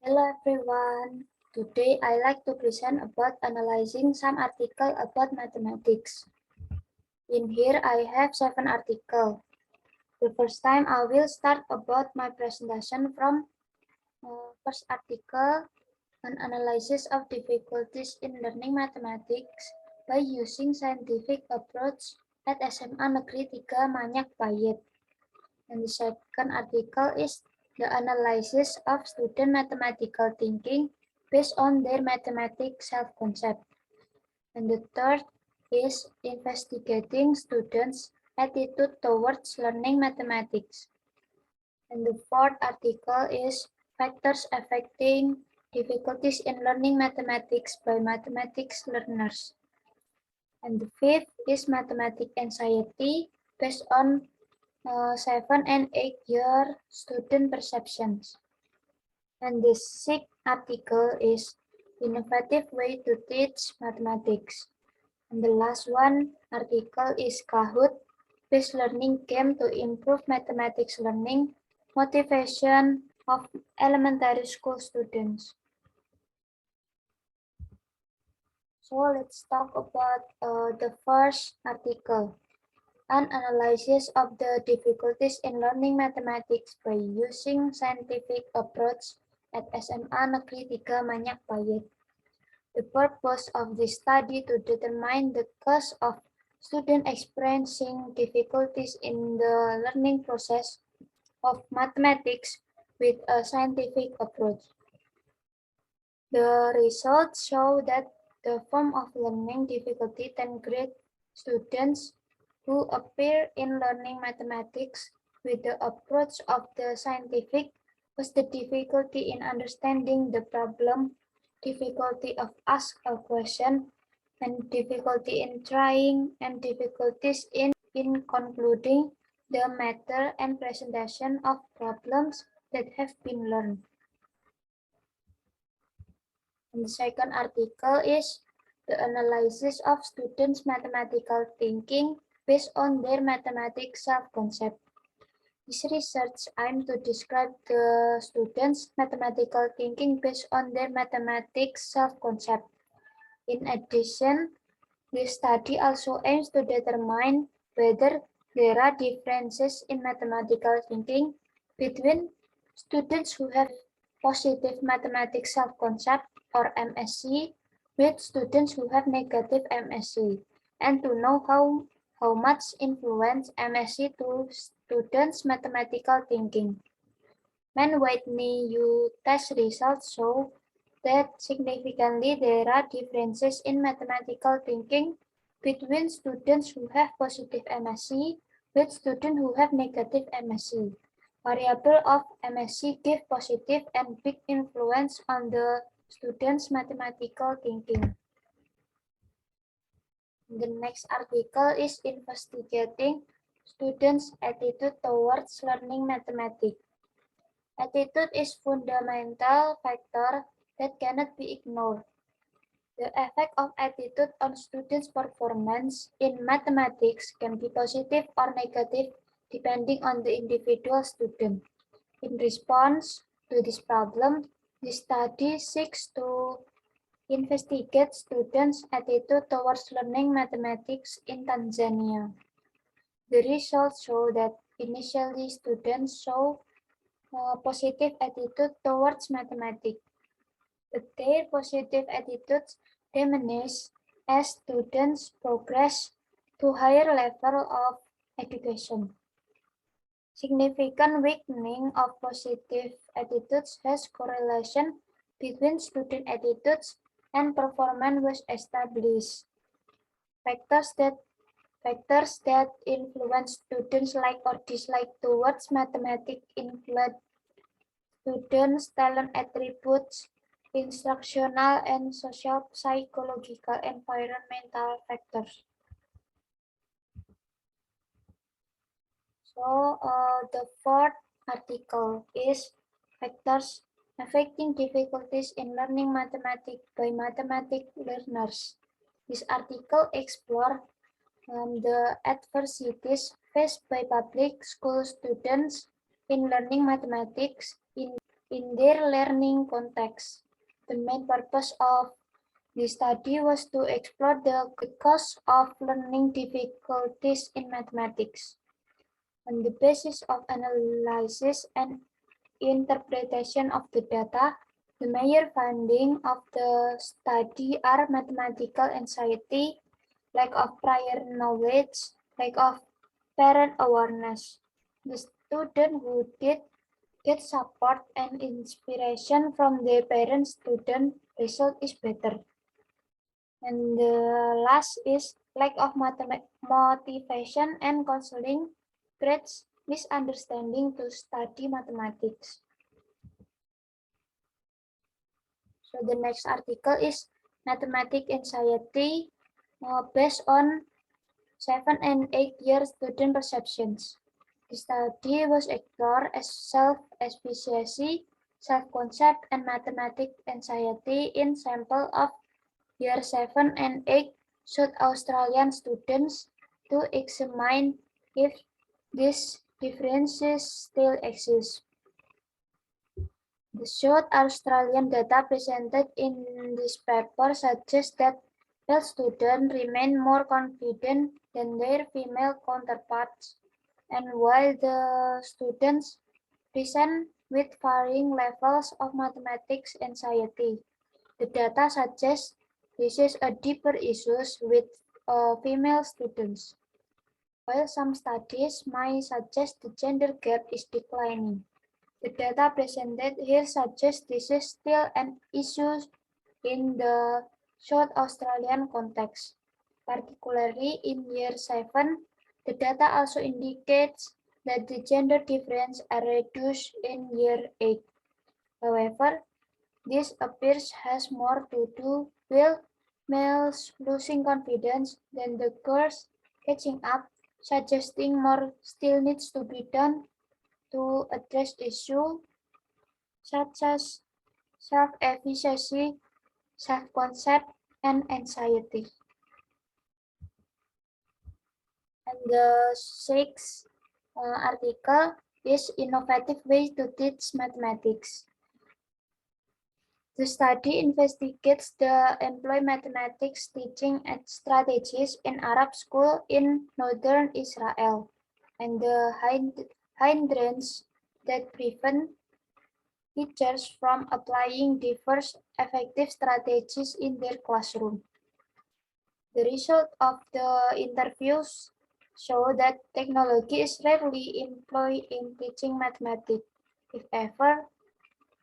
Hello everyone. Today I like to present about analyzing some article about mathematics. In here I have 7 articles. The first time I will start about my presentation from first article, an analysis of difficulties in learning mathematics by using scientific approach at SMA Negeri 3 Manyak Payet. And the second article is the analysis of student mathematical thinking based on their mathematics self-concept. And the third is investigating students' attitude towards learning mathematics. And the fourth article is factors affecting difficulties in learning mathematics by mathematics learners. And the fifth is mathematics anxiety based on 7 and 8-year student perceptions. And the sixth article is innovative way to teach mathematics. And the last one article is Kahoot, based learning game to improve mathematics learning, motivation of elementary school students. So let's talk about the first article, an analysis of the difficulties in learning mathematics by using scientific approach at SMA Negeri 3 Manyak Payet. The purpose of this study to determine the cause of students experiencing difficulties in the learning process of mathematics with a scientific approach. The results show that the form of learning difficulty 10th grade students who appear in learning mathematics with the approach of the scientific was the difficulty in understanding the problem, difficulty of ask a question, and difficulty in trying, and difficulties in concluding the matter and presentation of problems that have been learned. And the second article is the analysis of students' mathematical thinking based on their mathematics self-concept. This research aims to describe the students' mathematical thinking based on their mathematics self-concept. In addition, this study also aims to determine whether there are differences in mathematical thinking between students who have positive mathematics self-concept or MSC with students who have negative MSC, and to know how much influence MSC to students' mathematical thinking. Mann-Whitney U test results show that significantly there are differences in mathematical thinking between students who have positive MSC with students who have negative MSC. Variable of MSC give positive and big influence on the students' mathematical thinking. The next article is investigating students' attitude towards learning mathematics. Attitude is fundamental factor that cannot be ignored. The effect of attitude on students' performance in mathematics can be positive or negative depending on the individual student. In response to this problem, the study seeks to investigate students' attitude towards learning mathematics in Tanzania. The results show that initially students show a positive attitude towards mathematics, but their positive attitudes diminish as students progress to higher level of education. Significant weakening of positive attitudes has correlation between student attitudes and performance was established. Factors that influence students' like or dislike towards mathematics include students' talent attributes, instructional and social, psychological, environmental factors. So the fourth article is factors affecting difficulties in learning mathematics by mathematics learners. This article explores the adversities faced by public school students in learning mathematics in in their learning context. The main purpose of the study was to explore the cause of learning difficulties in mathematics. On the basis of analysis and interpretation of the data, the major findings of the study are mathematical anxiety, lack of prior knowledge, lack of parent awareness. The student who did get support and inspiration from their parent-student result is better. And the last is lack of motivation and counseling creates misunderstanding to study mathematics. So the next article is mathematics anxiety based on 7 and 8-year student perceptions. The study was explored as self-efficacy, self-concept, and mathematics anxiety in sample of year 7 and 8 South Australian students to examine if these differences still exist. The South Australian data presented in this paper suggests that male students remain more confident than their female counterparts, and while the students present with varying levels of mathematics anxiety, the data suggests this is a deeper issue with female students. While some studies might suggest the gender gap is declining, the data presented here suggests this is still an issue in the South Australian context. Particularly in year 7, the data also indicates that the gender difference are reduced in year 8. However, this appears has more to do with males losing confidence than the girls catching up, suggesting more still needs to be done to address issues such as self-efficacy, self-concept, and anxiety. And the sixth article is innovative ways to teach mathematics. The study investigates the employ mathematics teaching strategies in Arab school in northern Israel and the hindrance that prevent teachers from applying diverse effective strategies in their classroom. The result of the interviews show that technology is rarely employed in teaching mathematics, if ever,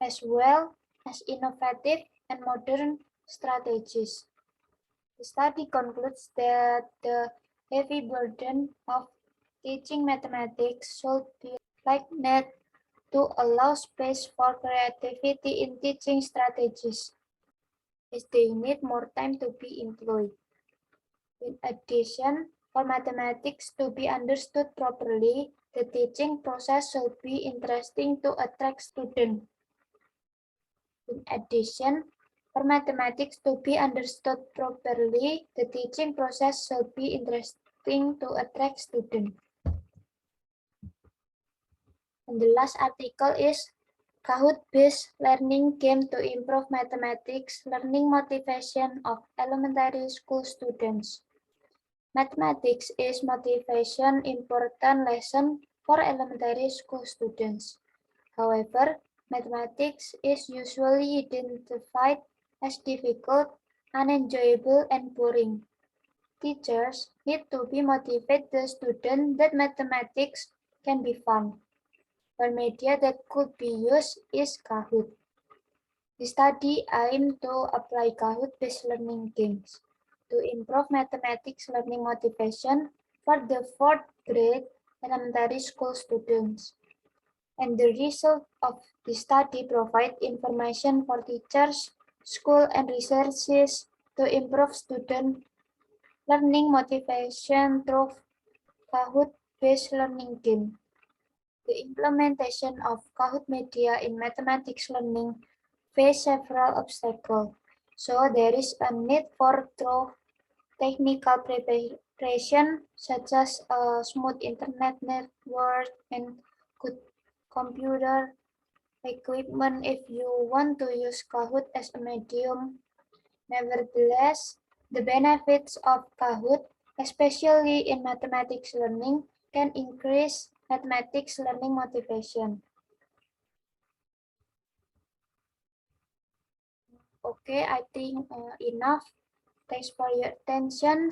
as well as innovative and modern strategies. The study concludes that the heavy burden of teaching mathematics should be lightened to allow space for creativity in teaching strategies, as they need more time to be employed. In addition, for mathematics to be understood properly, the teaching process should be interesting to attract students. In addition, for mathematics to be understood properly, the teaching process should be interesting to attract students. And the last article is Kahoot-based learning game to improve mathematics learning motivation of elementary school students. Mathematics is motivation important lesson for elementary school students. However, mathematics is usually identified as difficult, unenjoyable, and boring. Teachers need to be motivate the student that mathematics can be fun. One media that could be used is Kahoot. The study aimed to apply Kahoot-based learning games to improve mathematics learning motivation for the 4th grade elementary school students. And the result of the study provide information for teachers, school, and researchers to improve student learning motivation through Kahoot-based learning game. The implementation of Kahoot media in mathematics learning face several obstacles, so there is a need for thorough technical preparation such as a smooth internet network and good computer equipment if you want to use Kahoot as a medium. Nevertheless, the benefits of Kahoot, especially in mathematics learning, can increase mathematics learning motivation. Okay, I think enough. Thanks for your attention.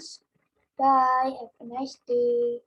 Bye. Have a nice day.